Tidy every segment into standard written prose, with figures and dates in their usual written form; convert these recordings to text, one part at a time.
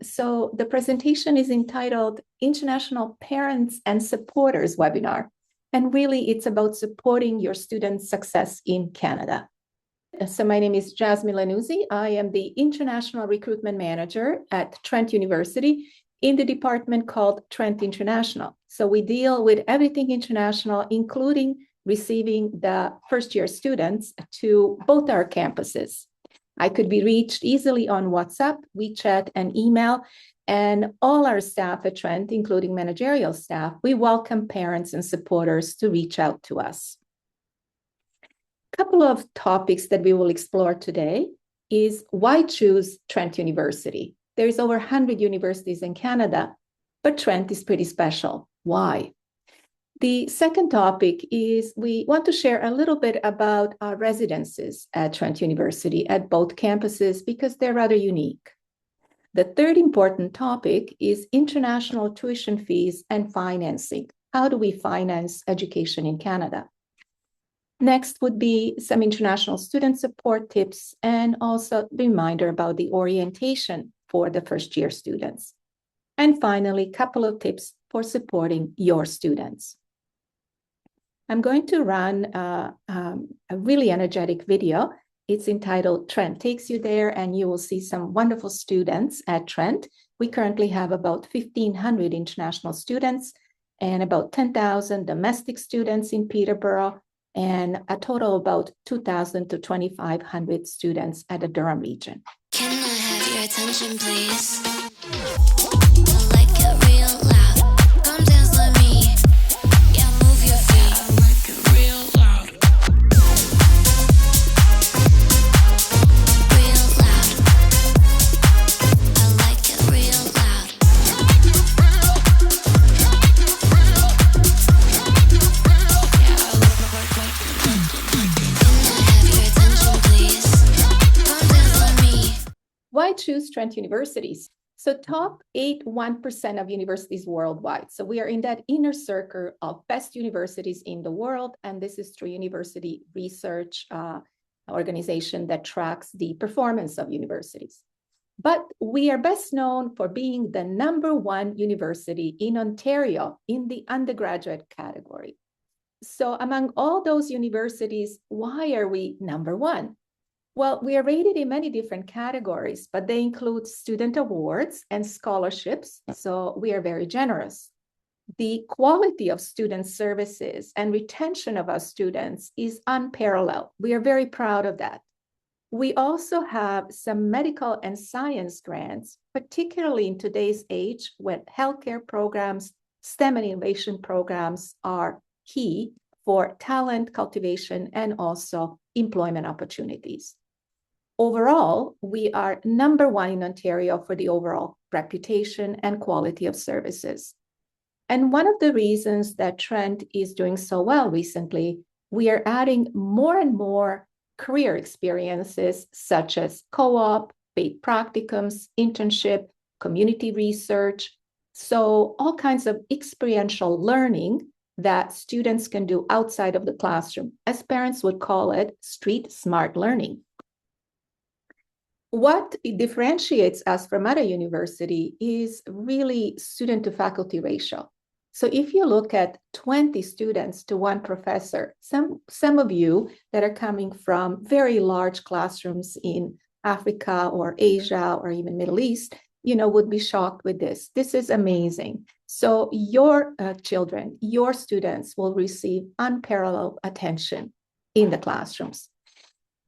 So the presentation is entitled International Parents and Supporters Webinar. And really, it's about supporting your students' success in Canada. So my name is Jasmine Lanuzzi. I am the International Recruitment Manager at Trent University in the department called Trent International. So we deal with everything international, including receiving the first-year students to both our campuses. I could be reached easily on WhatsApp, WeChat, and email. And all our staff at Trent, including managerial staff, we welcome parents and supporters to reach out to us. A couple of topics that we will explore today is why choose Trent University? There's over 100 universities in Canada, but Trent is pretty special. Why? The second topic is we want to share a little bit about our residences at Trent University at both campuses because they're rather unique. The third important topic is international tuition fees and financing. How do we finance education in Canada? Next would be some international student support tips and also a reminder about the orientation for the first-year students. And finally, a couple of tips for supporting your students. I'm going to run a really energetic video. It's entitled Trent Takes You There, and you will see some wonderful students at Trent. We currently have about 1,500 international students and about 10,000 domestic students in Peterborough, and a total of about 2,000 to 2,500 students at the Durham region. Can I have your attention, please? I like it real loud. Come dance with me. Yeah, move your feet. I like it real loud. Real loud. I like it real loud. Yeah, I Can I have your attention, please? Come dance with me. Why choose Trent universities? So top 1% of universities worldwide. So we are in that inner circle of best universities in the world. And this is through university research organization that tracks the performance of universities. But we are best known for being the #1 university in Ontario in the undergraduate category. So among all those universities, why are we #1? Well, we are rated in many different categories, but they include student awards and scholarships, so we are very generous. The quality of student services and retention of our students is unparalleled. We are very proud of that. We also have some medical and science grants, particularly in today's age when healthcare programs, STEM and innovation programs are key for talent cultivation and also employment opportunities. Overall, we are #1 in Ontario for the overall reputation and quality of services. And one of the reasons that Trent is doing so well recently, we are adding more and more career experiences such as co-op, paid practicums, internship, community research. So all kinds of experiential learning that students can do outside of the classroom, as parents would call it, street smart learning. What differentiates us from other universities is really student to faculty ratio. So if you look at 20 students to one professor, some of you that are coming from very large classrooms in Africa or Asia or even Middle East, would be shocked with this. This is amazing. So your children, your students will receive unparalleled attention in the classrooms.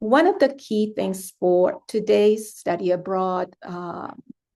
One of the key things for today's study abroad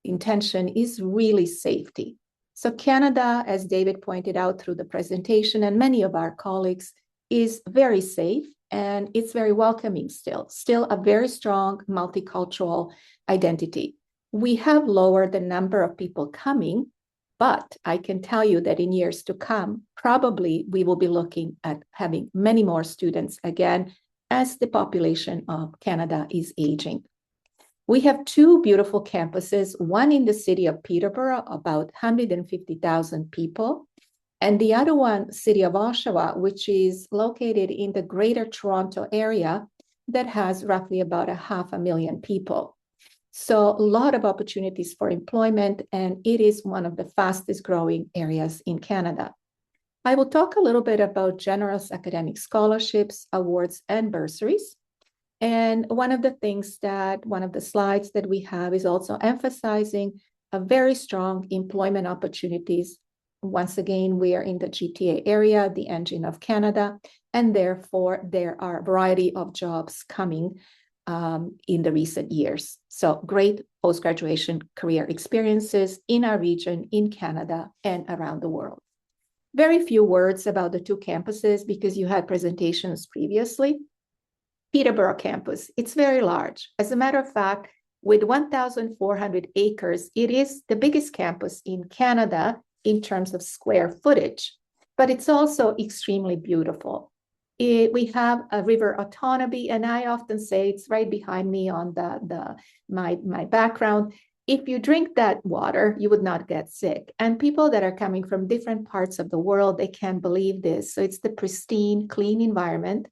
intention is really safety. So Canada, as David pointed out through the presentation, and many of our colleagues, is very safe and it's very welcoming still a very strong multicultural identity. We have lowered the number of people coming, but I can tell you that in years to come, probably we will be looking at having many more students again as the population of Canada is aging. We have two beautiful campuses, one in the city of Peterborough, about 150,000 people, and the other one, city of Oshawa, which is located in the Greater Toronto area that has roughly about 500,000 people. So a lot of opportunities for employment, and it is one of the fastest growing areas in Canada. I will talk a little bit about generous academic scholarships, awards, and bursaries. And one of the slides that we have is also emphasizing a very strong employment opportunities. Once again, we are in the GTA area, the engine of Canada, and therefore there are a variety of jobs coming in the recent years. So great post-graduation career experiences in our region, in Canada, and around the world. Very few words about the two campuses because you had presentations previously. Peterborough campus, it's very large. As a matter of fact, with 1,400 acres, it is the biggest campus in Canada in terms of square footage, but it's also extremely beautiful. We have a river Otonabee, and I often say it's right behind me on my background. If you drink that water, you would not get sick. And people that are coming from different parts of the world, they can't believe this. So it's the pristine, clean environment,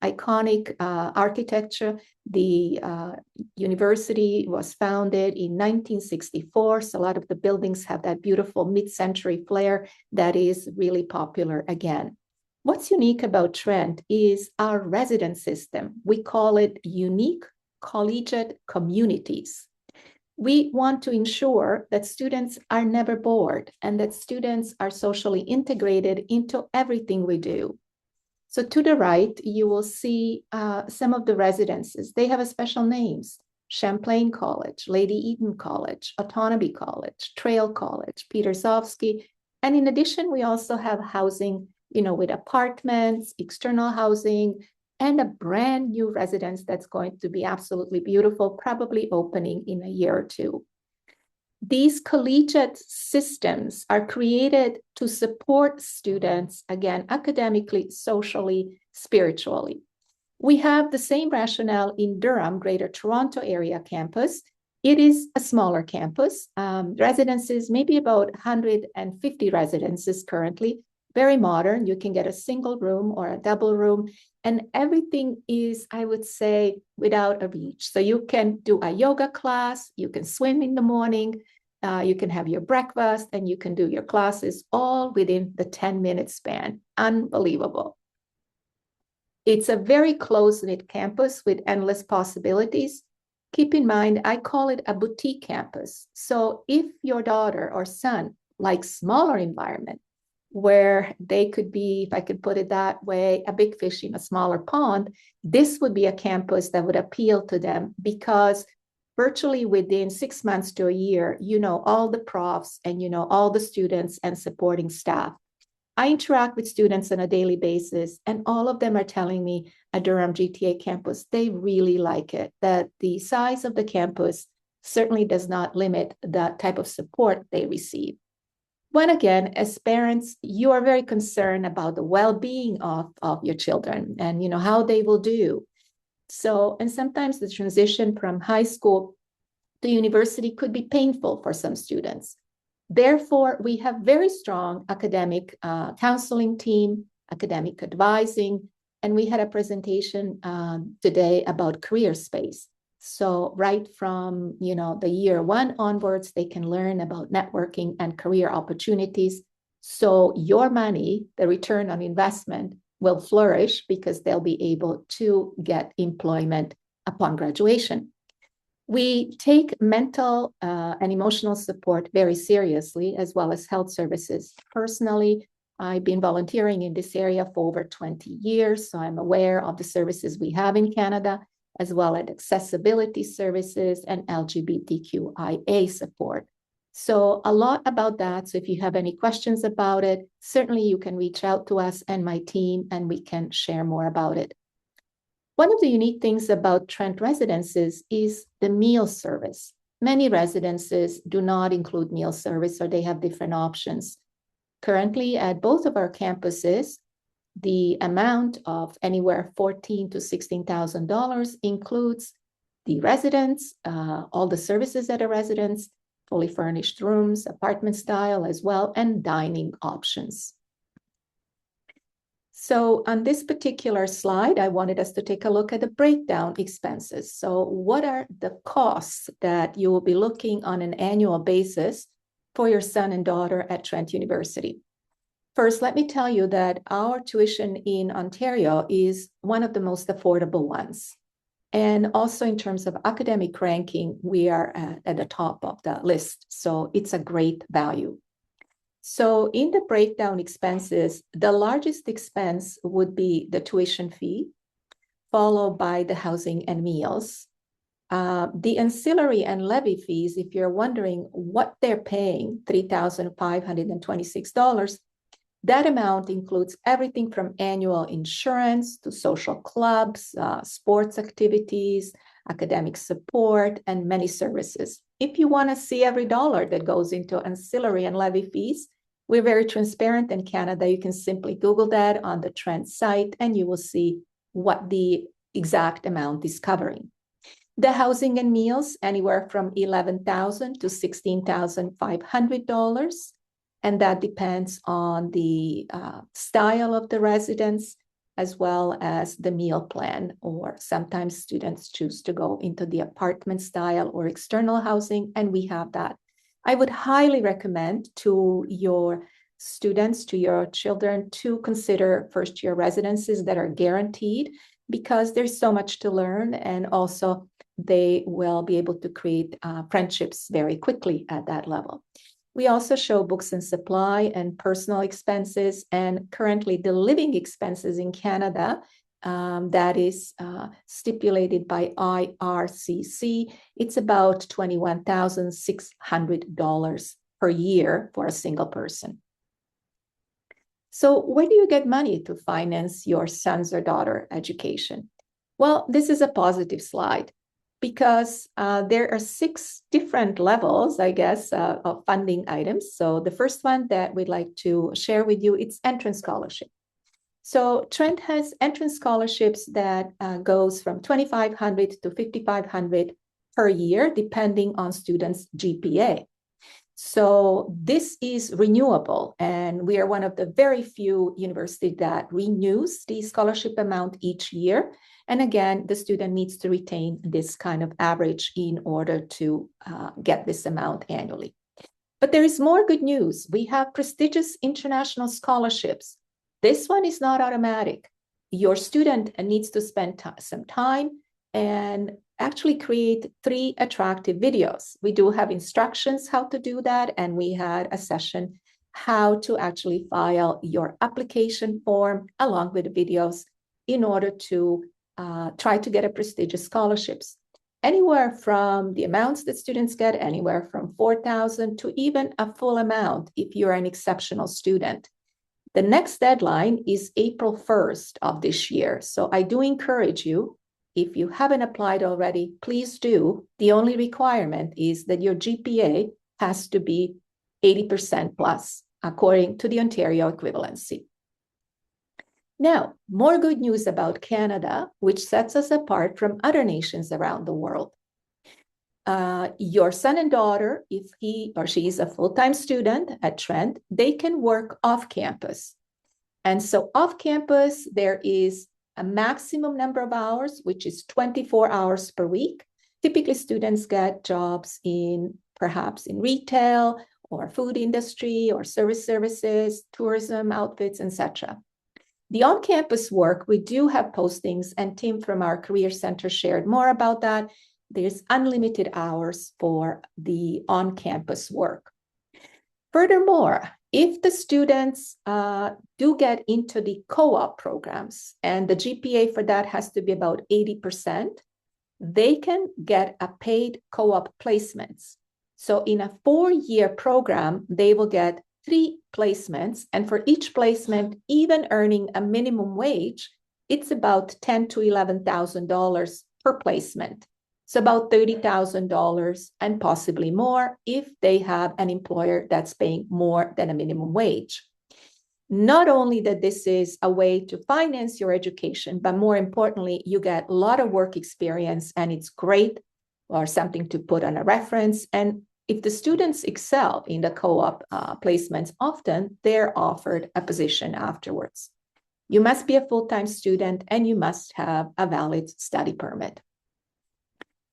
iconic architecture. The university was founded in 1964, so a lot of the buildings have that beautiful mid-century flair that is really popular again. What's unique about Trent is our residence system. We call it unique collegiate communities. We want to ensure that students are never bored and that students are socially integrated into everything we do. So to the right, you will see some of the residences. They have a special names: Champlain College, Lady Eden College, Otonabee College, Trail College, Petersovsky. And in addition, we also have housing, with apartments, external housing, and a brand new residence that's going to be absolutely beautiful, probably opening in a year or two. These collegiate systems are created to support students, again, academically, socially, spiritually. We have the same rationale in Durham, Greater Toronto Area campus. It is a smaller campus. Residences, maybe about 150 residences currently, very modern. You can get a single room or a double room, and everything is, I would say, without a reach. So you can do a yoga class, you can swim in the morning, you can have your breakfast, and you can do your classes all within the 10-minute span. Unbelievable. It's a very close-knit campus with endless possibilities. Keep in mind, I call it a boutique campus. So if your daughter or son likes smaller environment, where they could be, if I could put it that way, a big fish in a smaller pond, this would be a campus that would appeal to them because virtually within 6 months to a year, all the profs and all the students and supporting staff. I interact with students on a daily basis, and all of them are telling me at Durham GTA campus, they really like it, that the size of the campus certainly does not limit the type of support they receive. When again, as parents, you are very concerned about the well-being of your children and how they will do. So, and sometimes the transition from high school to university could be painful for some students. Therefore, we have very strong academic counseling team, academic advising, and we had a presentation today about career space. So right from the year one onwards, they can learn about networking and career opportunities. So your money, the return on investment, will flourish because they'll be able to get employment upon graduation. We take mental and emotional support very seriously, as well as health services. Personally, I've been volunteering in this area for over 20 years, so I'm aware of the services we have in Canada, as well as accessibility services and LGBTQIA support. So a lot about that. So if you have any questions about it, certainly you can reach out to us and my team, and we can share more about it. One of the unique things about Trent residences is the meal service. Many residences do not include meal service, or they have different options. Currently, at both of our campuses, the amount of anywhere $14,000 to $16,000 includes the residence, all the services at a residence, fully furnished rooms, apartment style as well, and dining options. So on this particular slide, I wanted us to take a look at the breakdown expenses. So what are the costs that you will be looking on an annual basis for your son and daughter at Trent University? First, let me tell you that our tuition in Ontario is one of the most affordable ones. And also in terms of academic ranking, we are at the top of the list. So it's a great value. So in the breakdown expenses, the largest expense would be the tuition fee, followed by the housing and meals. The ancillary and levy fees, if you're wondering what they're paying, $3,526, that amount includes everything from annual insurance to social clubs, sports activities, academic support, and many services. If you want to see every dollar that goes into ancillary and levy fees, we're very transparent in Canada. You can simply Google that on the Trent site, and you will see what the exact amount is covering. The housing and meals, anywhere from $11,000 to $16,500. And that depends on the style of the residence, as well as the meal plan, or sometimes students choose to go into the apartment style or external housing, and we have that. I would highly recommend to your students, to your children, to consider first-year residences that are guaranteed, because there's so much to learn, and also they will be able to create friendships very quickly at that level. We also show books and supply and personal expenses, and currently the living expenses in Canada, that is stipulated by IRCC. It's about $21,600 per year for a single person. So where do you get money to finance your son's or daughter education? Well, this is a positive slide, because there are 6 different levels, I guess, of funding items. So the first one that we'd like to share with you, it's entrance scholarship. So Trent has entrance scholarships that goes from $2,500 to $5,500 per year, depending on students' GPA. So this is renewable, and we are one of the very few universities that renews the scholarship amount each year. And again, the student needs to retain this kind of average in order to get this amount annually. But there is more good news. We have prestigious international scholarships. This one is not automatic. Your student needs to spend some time and actually create 3 attractive videos. We do have instructions how to do that, and we had a session how to actually file your application form along with the videos in order to try to get a prestigious scholarships. Anywhere from the amounts that students get, anywhere from $4,000 to even a full amount if you're an exceptional student. The next deadline is April 1st of this year. So I do encourage you, if you haven't applied already, please do. The only requirement is that your GPA has to be 80% plus, according to the Ontario equivalency. Now, more good news about Canada, which sets us apart from other nations around the world. Your son and daughter, if he or she is a full-time student at Trent, they can work off campus. And so off campus, there is a maximum number of hours, which is 24 hours per week. Typically, students get jobs perhaps in retail or food industry or services, tourism outfits, etc. The on-campus work, we do have postings, and Tim from our Career Center shared more about that. There's unlimited hours for the on-campus work. Furthermore, if the students do get into the co-op programs, and the GPA for that has to be about 80%, they can get a paid co-op placements. So in a 4-year program, they will get 3 placements, and for each placement, even earning a minimum wage, it's about $10,000 to $11,000 per placement. So about $30,000 and possibly more if they have an employer that's paying more than a minimum wage. Not only that this is a way to finance your education, but more importantly, you get a lot of work experience, and it's great, or something to put on a reference. And if the students excel in the co-op placements, often they're offered a position afterwards. You must be a full-time student and you must have a valid study permit.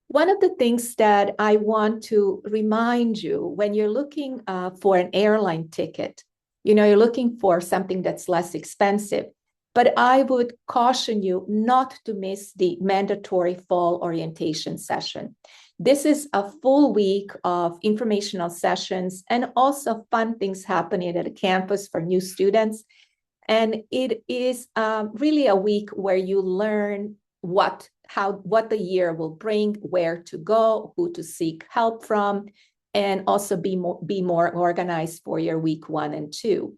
One of the things that I want to remind you when you're looking for an airline ticket, you're looking for something that's less expensive, but I would caution you not to miss the mandatory fall orientation session. This is a full week of informational sessions and also fun things happening at the campus for new students. And it is really a week where you learn what the year will bring, where to go, who to seek help from, and also be more organized for your week 1 and 2.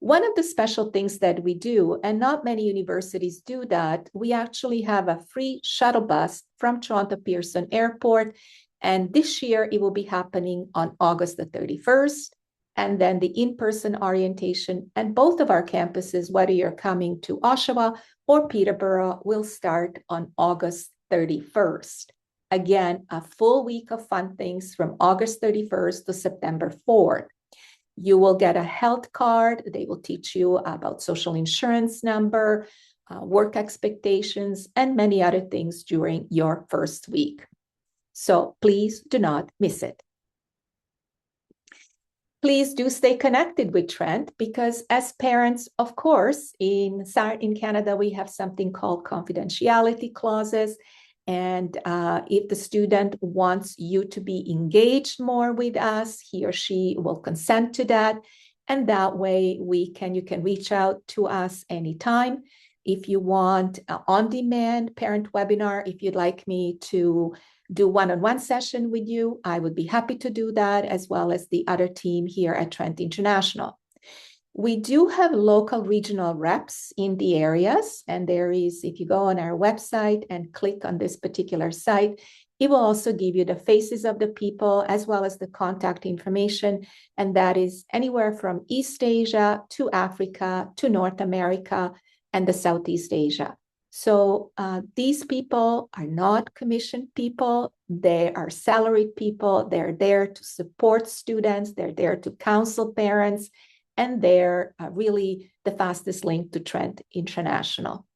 One of the special things that we do, and not many universities do that, we actually have a free shuttle bus from Toronto Pearson Airport. And this year it will be happening on August the 31st. And then the in-person orientation at both of our campuses, whether you're coming to Oshawa or Peterborough, will start on August 31st. Again, a full week of fun things from August 31st to September 4th. You will get a health card. They will teach you about social insurance number, work expectations, and many other things during your first week. So please do not miss it. Please do stay connected with Trent because as parents, of course, in Canada, we have something called confidentiality clauses. And if the student wants you to be engaged more with us, he or she will consent to that. And that way you can reach out to us anytime. If you want an on-demand parent webinar, if you'd like me to do one-on-one session with you, I would be happy to do that, as well as the other team here at Trent International. We do have local regional reps in the areas, and there is, if you go on our website and click on this particular site, it will also give you the faces of the people as well as the contact information, and that is anywhere from East Asia to Africa to North America and the Southeast Asia. So these people are not commissioned people. They are salaried people. They're there to support students. They're there to counsel parents. And they're really the fastest link to Trent International.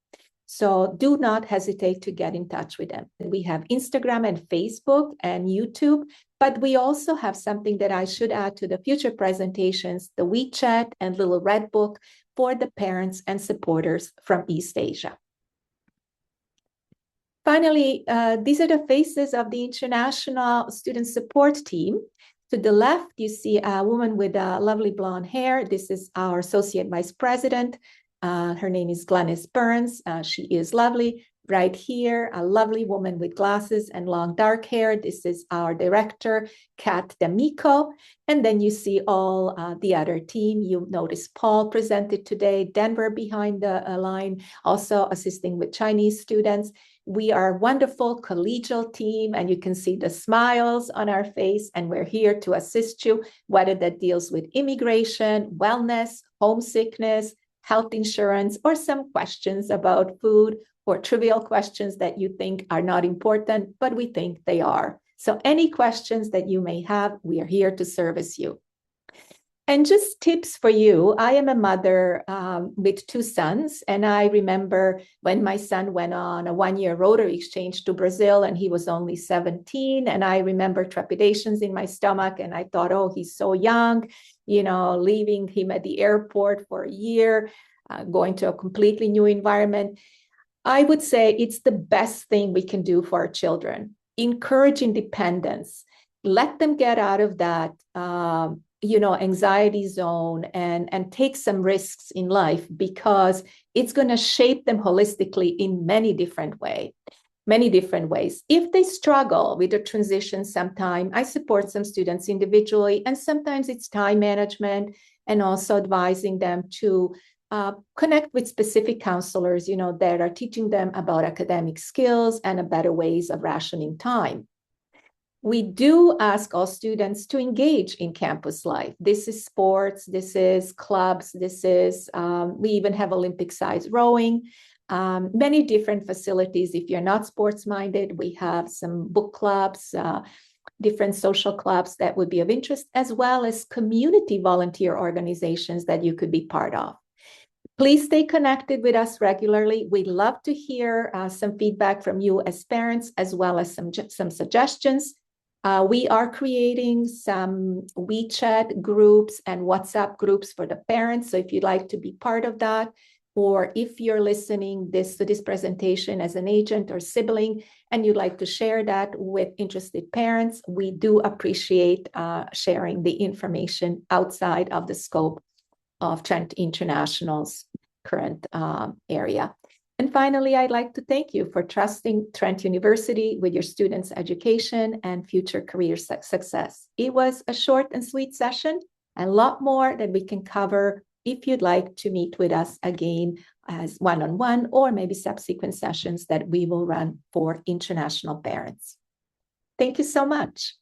So do not hesitate to get in touch with them. We have Instagram and Facebook and YouTube, but we also have something that I should add to the future presentations, the WeChat and Little Red Book for the parents and supporters from East Asia. Finally, these are the faces of the International Student Support Team. To the left, you see a woman with lovely blonde hair. This is our Associate Vice President. Her name is Glenys Burns. She is lovely. Right here, a lovely woman with glasses and long dark hair. This is our Director, Kat D'Amico. And then you see all the other team. You notice Paul presented today, Denver behind the line, also assisting with Chinese students. We are a wonderful collegial team, and you can see the smiles on our face, and we're here to assist you, whether that deals with immigration, wellness, homesickness, health insurance, or some questions about food or trivial questions that you think are not important, but we think they are. So any questions that you may have, we are here to service you. And just tips for you. I am a mother with 2 sons, and I remember when my son went on a 1-year Rotary exchange to Brazil, and he was only 17, and I remember trepidations in my stomach, and I thought, oh, he's so young, leaving him at the airport for a year, going to a completely new environment. I would say it's the best thing we can do for our children. Encourage independence. Let them get out of that anxiety zone and take some risks in life, because it's going to shape them holistically in many different ways. If they struggle with the transition sometime, I support some students individually, and sometimes it's time management and also advising them to connect with specific counselors, that are teaching them about academic skills and better ways of rationing time. We do ask all students to engage in campus life. This is sports, this is clubs, we even have Olympic-sized rowing, many different facilities. If you're not sports-minded, we have some book clubs, different social clubs that would be of interest, as well as community volunteer organizations that you could be part of. Please stay connected with us regularly. We'd love to hear some feedback from you as parents, as well as some suggestions. We are creating some WeChat groups and WhatsApp groups for the parents. So if you'd like to be part of that, or if you're listening to this presentation as an agent or sibling, and you'd like to share that with interested parents, we do appreciate sharing the information outside of the scope of Trent International's current area. And finally, I'd like to thank you for trusting Trent University with your students' education and future career success. It was a short and sweet session, and a lot more that we can cover if you'd like to meet with us again as one-on-one, or maybe subsequent sessions that we will run for international parents. Thank you so much.